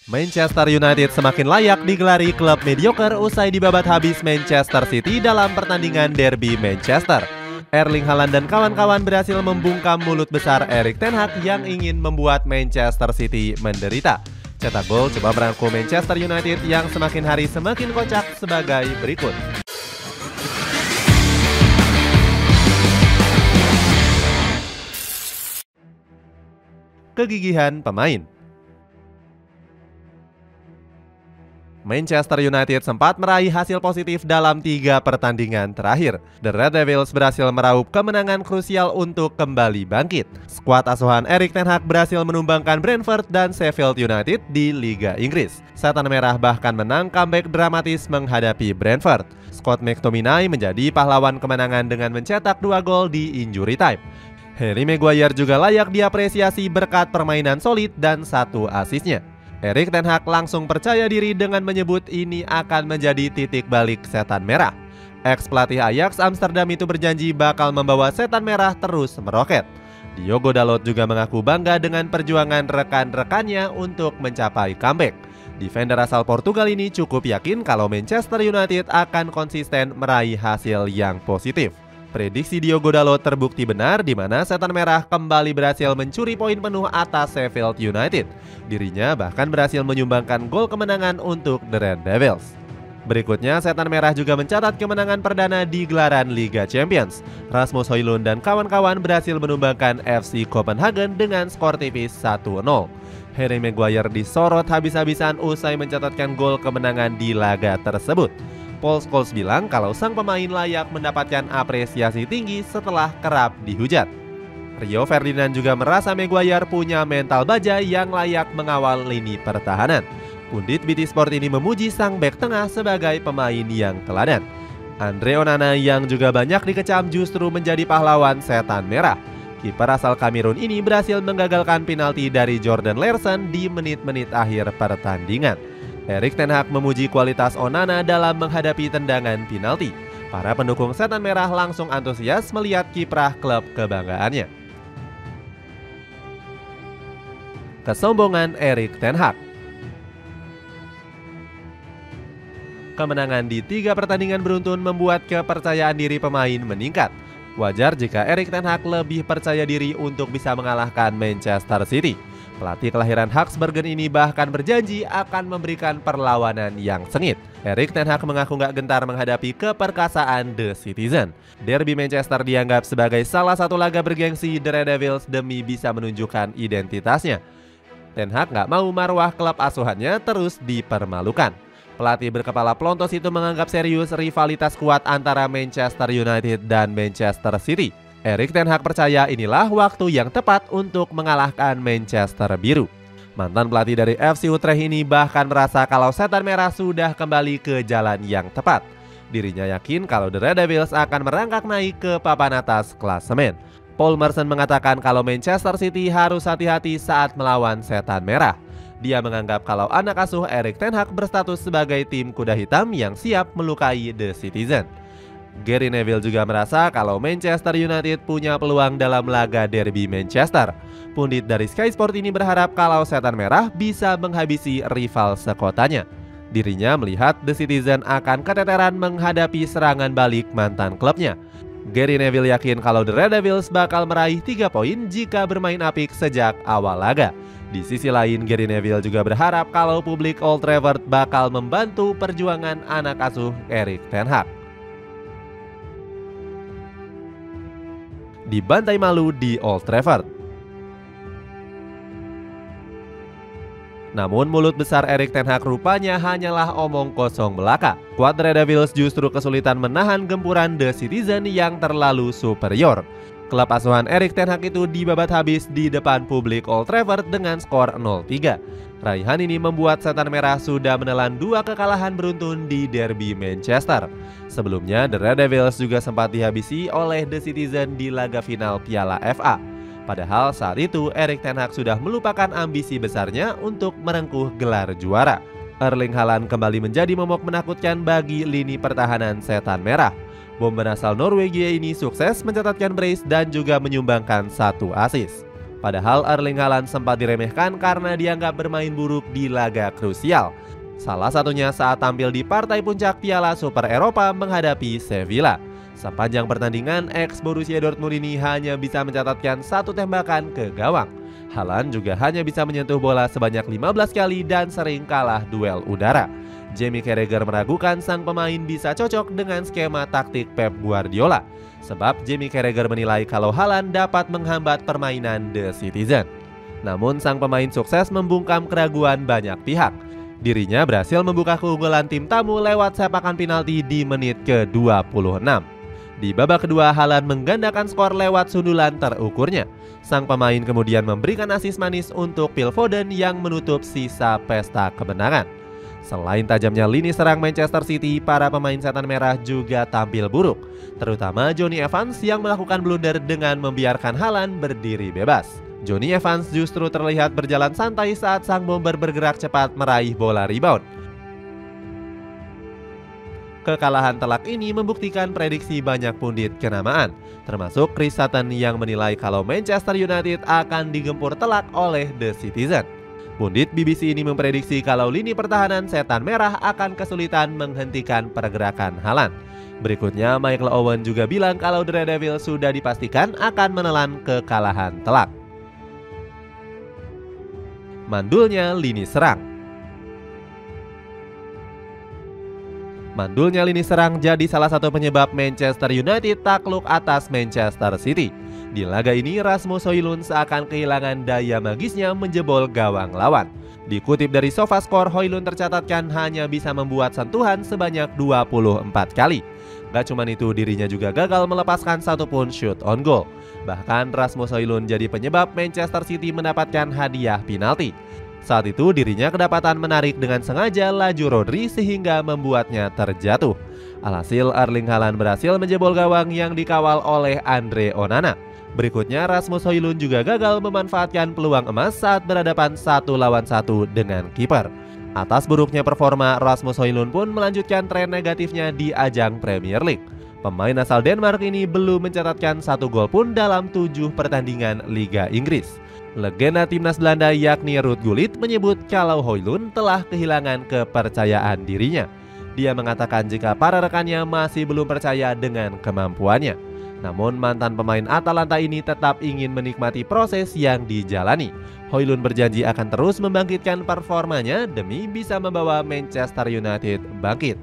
Manchester United semakin layak digelari klub mediocre usai dibabat habis Manchester City dalam pertandingan derby Manchester. Erling Haaland dan kawan-kawan berhasil membungkam mulut besar Erik ten Hag yang ingin membuat Manchester City menderita. Cetak gol coba merangkum Manchester United yang semakin hari semakin kocak sebagai berikut. Kegigihan pemain. Manchester United sempat meraih hasil positif dalam 3 pertandingan terakhir. The Red Devils berhasil meraup kemenangan krusial untuk kembali bangkit. Skuad asuhan Erik ten Hag berhasil menumbangkan Brentford dan Sheffield United di Liga Inggris. Setan Merah bahkan menang comeback dramatis menghadapi Brentford. Scott McTominay menjadi pahlawan kemenangan dengan mencetak 2 gol di injury time. Harry Maguire juga layak diapresiasi berkat permainan solid dan 1 asisnya. Erik ten Hag langsung percaya diri dengan menyebut ini akan menjadi titik balik Setan Merah. Ex-pelatih Ajax Amsterdam itu berjanji bakal membawa Setan Merah terus meroket. Diogo Dalot juga mengaku bangga dengan perjuangan rekan-rekannya untuk mencapai comeback. Defender asal Portugal ini cukup yakin kalau Manchester United akan konsisten meraih hasil yang positif. Prediksi Diogo Dalot terbukti benar di mana Setan Merah kembali berhasil mencuri poin penuh atas Sheffield United. Dirinya bahkan berhasil menyumbangkan gol kemenangan untuk The Red Devils. Berikutnya, Setan Merah juga mencatat kemenangan perdana di gelaran Liga Champions. Rasmus Højlund dan kawan-kawan berhasil menumbangkan FC Copenhagen dengan skor tipis 1-0. Harry Maguire disorot habis-habisan usai mencatatkan gol kemenangan di laga tersebut. Paul Scholes bilang kalau sang pemain layak mendapatkan apresiasi tinggi setelah kerap dihujat. Rio Ferdinand juga merasa Maguire punya mental baja yang layak mengawal lini pertahanan. Pundit BT Sport ini memuji sang bek tengah sebagai pemain yang teladan. Andre Onana yang juga banyak dikecam justru menjadi pahlawan Setan Merah. Kiper asal Kamerun ini berhasil menggagalkan penalti dari Jordan Larsson di menit-menit akhir pertandingan. Erik ten Hag memuji kualitas Onana dalam menghadapi tendangan penalti. Para pendukung Setan Merah langsung antusias melihat kiprah klub kebanggaannya. Kesombongan Erik ten Hag. Kemenangan di 3 pertandingan beruntun membuat kepercayaan diri pemain meningkat. Wajar jika Erik ten Hag lebih percaya diri untuk bisa mengalahkan Manchester City. Pelatih kelahiran Habsburgen ini bahkan berjanji akan memberikan perlawanan yang sengit. Erik ten Hag mengaku gak gentar menghadapi keperkasaan The Citizen. Derby Manchester dianggap sebagai salah satu laga bergengsi The Red Devils demi bisa menunjukkan identitasnya. Ten Hag gak mau marwah klub asuhannya terus dipermalukan. Pelatih berkepala pelontos itu menganggap serius rivalitas kuat antara Manchester United dan Manchester City. Erik ten Hag percaya inilah waktu yang tepat untuk mengalahkan Manchester Biru. Mantan pelatih dari FC Utrecht ini bahkan merasa kalau Setan Merah sudah kembali ke jalan yang tepat. Dirinya yakin kalau The Red Devils akan merangkak naik ke papan atas klasemen. Paul Merson mengatakan kalau Manchester City harus hati-hati saat melawan Setan Merah. Dia menganggap kalau anak asuh Erik ten Hag berstatus sebagai tim kuda hitam yang siap melukai The Citizen. Gary Neville juga merasa kalau Manchester United punya peluang dalam laga derby Manchester. Pundit dari Sky Sport ini berharap kalau Setan Merah bisa menghabisi rival sekotanya. Dirinya melihat The Citizen akan keteteran menghadapi serangan balik mantan klubnya. Gary Neville yakin kalau The Red Devils bakal meraih 3 poin jika bermain apik sejak awal laga. Di sisi lain, Gary Neville juga berharap kalau publik Old Trafford bakal membantu perjuangan anak asuh Erik ten Hag. Dibantai malu di Old Trafford. Namun mulut besar Erik ten Hag rupanya hanyalah omong kosong belaka. Skuad Red Devils justru kesulitan menahan gempuran The Citizen yang terlalu superior. Klub asuhan Erik ten Hag itu dibabat habis di depan publik Old Trafford dengan skor 0-3. Raihan ini membuat Setan Merah sudah menelan 2 kekalahan beruntun di derby Manchester. Sebelumnya, The Red Devils juga sempat dihabisi oleh The Citizen di laga final Piala FA. Padahal saat itu Erik ten Hag sudah melupakan ambisi besarnya untuk merengkuh gelar juara. Erling Haaland kembali menjadi momok menakutkan bagi lini pertahanan Setan Merah. Bomber asal Norwegia ini sukses mencatatkan brace dan juga menyumbangkan 1 assist. Padahal Erling Haaland sempat diremehkan karena dianggap bermain buruk di laga krusial. Salah satunya saat tampil di partai puncak Piala Super Eropa menghadapi Sevilla. Sepanjang pertandingan, ex Borussia Dortmund ini hanya bisa mencatatkan 1 tembakan ke gawang. Haaland juga hanya bisa menyentuh bola sebanyak 15 kali dan sering kalah duel udara. Jamie Carragher meragukan sang pemain bisa cocok dengan skema taktik Pep Guardiola. Sebab Jamie Carragher menilai kalau Haaland dapat menghambat permainan The Citizen. Namun sang pemain sukses membungkam keraguan banyak pihak. Dirinya berhasil membuka keunggulan tim tamu lewat sepakan penalti di menit ke-26. Di babak kedua, Haaland menggandakan skor lewat sundulan terukurnya. Sang pemain kemudian memberikan asis manis untuk Phil Foden yang menutup sisa pesta kemenangan. Selain tajamnya lini serang Manchester City, para pemain setan merah juga tampil buruk, terutama Jonny Evans yang melakukan blunder dengan membiarkan Haaland berdiri bebas. Jonny Evans justru terlihat berjalan santai saat sang bomber bergerak cepat meraih bola rebound. Kekalahan telak ini membuktikan prediksi banyak pundit kenamaan, termasuk Chris Sutton yang menilai kalau Manchester United akan digempur telak oleh The Citizen. Pundit BBC ini memprediksi kalau lini pertahanan setan merah akan kesulitan menghentikan pergerakan Haaland. Berikutnya, Michael Owen juga bilang kalau The Red Devils sudah dipastikan akan menelan kekalahan telak. Mandulnya lini serang. Mandulnya lini serang jadi salah satu penyebab Manchester United takluk atas Manchester City. Di laga ini, Rasmus Højlund seakan kehilangan daya magisnya menjebol gawang lawan. Dikutip dari SofaScore, Højlund tercatatkan hanya bisa membuat sentuhan sebanyak 24 kali. Gak cuma itu, dirinya juga gagal melepaskan satupun shoot on goal. Bahkan Rasmus Højlund jadi penyebab Manchester City mendapatkan hadiah penalti. Saat itu dirinya kedapatan menarik dengan sengaja laju Rodri sehingga membuatnya terjatuh. Alhasil Erling Haaland berhasil menjebol gawang yang dikawal oleh Andre Onana. Berikutnya Rasmus Højlund juga gagal memanfaatkan peluang emas saat berhadapan 1 lawan 1 dengan kiper. Atas buruknya performa, Rasmus Højlund pun melanjutkan tren negatifnya di ajang Premier League. Pemain asal Denmark ini belum mencatatkan 1 gol pun dalam 7 pertandingan Liga Inggris. Legenda timnas Belanda yakni Ruud Gullit menyebut kalau Højlund telah kehilangan kepercayaan dirinya. Dia mengatakan jika para rekannya masih belum percaya dengan kemampuannya. Namun mantan pemain Atalanta ini tetap ingin menikmati proses yang dijalani. Højlund berjanji akan terus membangkitkan performanya demi bisa membawa Manchester United bangkit.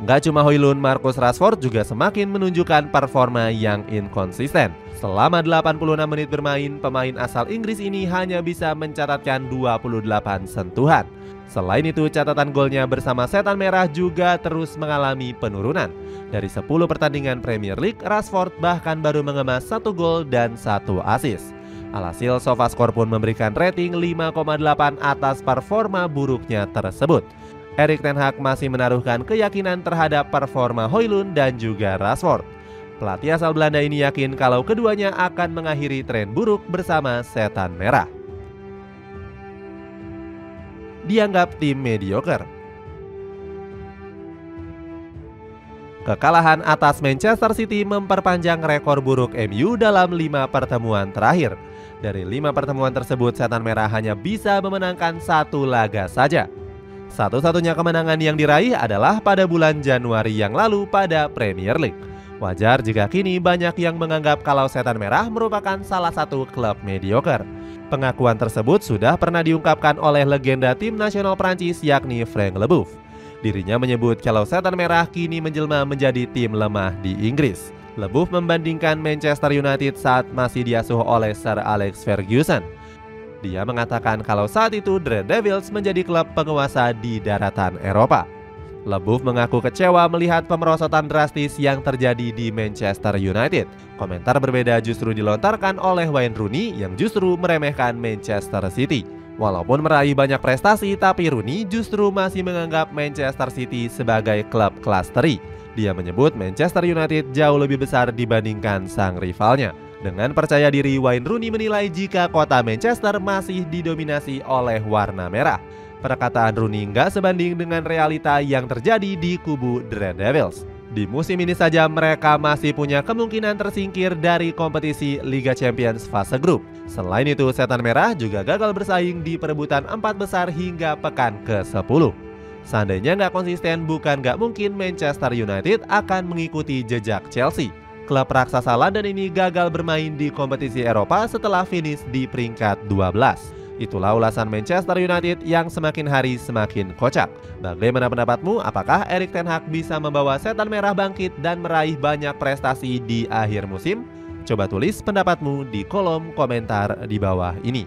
Nggak cuma Højlund, Marcus Rashford juga semakin menunjukkan performa yang inkonsisten. Selama 86 menit bermain, pemain asal Inggris ini hanya bisa mencatatkan 28 sentuhan. Selain itu, catatan golnya bersama setan merah juga terus mengalami penurunan. Dari 10 pertandingan Premier League, Rashford bahkan baru mengemas 1 gol dan 1 assist. Alhasil, SofaScore pun memberikan rating 5,8 atas performa buruknya tersebut. Erik ten Hag masih menaruhkan keyakinan terhadap performa Højlund dan juga Rashford. Pelatih asal Belanda ini yakin kalau keduanya akan mengakhiri tren buruk bersama setan merah. Dianggap tim mediocre. Kekalahan atas Manchester City memperpanjang rekor buruk MU dalam 5 pertemuan terakhir. Dari 5 pertemuan tersebut, setan merah hanya bisa memenangkan 1 laga saja. Satu-satunya kemenangan yang diraih adalah pada bulan Januari yang lalu pada Premier League. Wajar jika kini banyak yang menganggap kalau setan merah merupakan salah satu klub mediocre. Pengakuan tersebut sudah pernah diungkapkan oleh legenda tim nasional Prancis yakni Frank Leboeuf. Dirinya menyebut kalau setan merah kini menjelma menjadi tim lemah di Inggris. Leboeuf membandingkan Manchester United saat masih diasuh oleh Sir Alex Ferguson. Dia mengatakan kalau saat itu The Red Devils menjadi klub penguasa di daratan Eropa. Leboeuf mengaku kecewa melihat pemerosotan drastis yang terjadi di Manchester United. Komentar berbeda justru dilontarkan oleh Wayne Rooney yang justru meremehkan Manchester City. Walaupun meraih banyak prestasi, tapi Rooney justru masih menganggap Manchester City sebagai klub kelas teri. Dia menyebut Manchester United jauh lebih besar dibandingkan sang rivalnya. Dengan percaya diri, Wayne Rooney menilai jika kota Manchester masih didominasi oleh warna merah. Perkataan Rooney nggak sebanding dengan realita yang terjadi di kubu The Red Devils. Di musim ini saja mereka masih punya kemungkinan tersingkir dari kompetisi Liga Champions fase grup. Selain itu, Setan Merah juga gagal bersaing di perebutan 4 besar hingga pekan ke-10. Seandainya nggak konsisten, bukan nggak mungkin Manchester United akan mengikuti jejak Chelsea. Klub raksasa London ini gagal bermain di kompetisi Eropa setelah finish di peringkat 12. Itulah ulasan Manchester United yang semakin hari semakin kocak. Bagaimana pendapatmu? Apakah Erik ten Hag bisa membawa Setan Merah bangkit dan meraih banyak prestasi di akhir musim? Coba tulis pendapatmu di kolom komentar di bawah ini.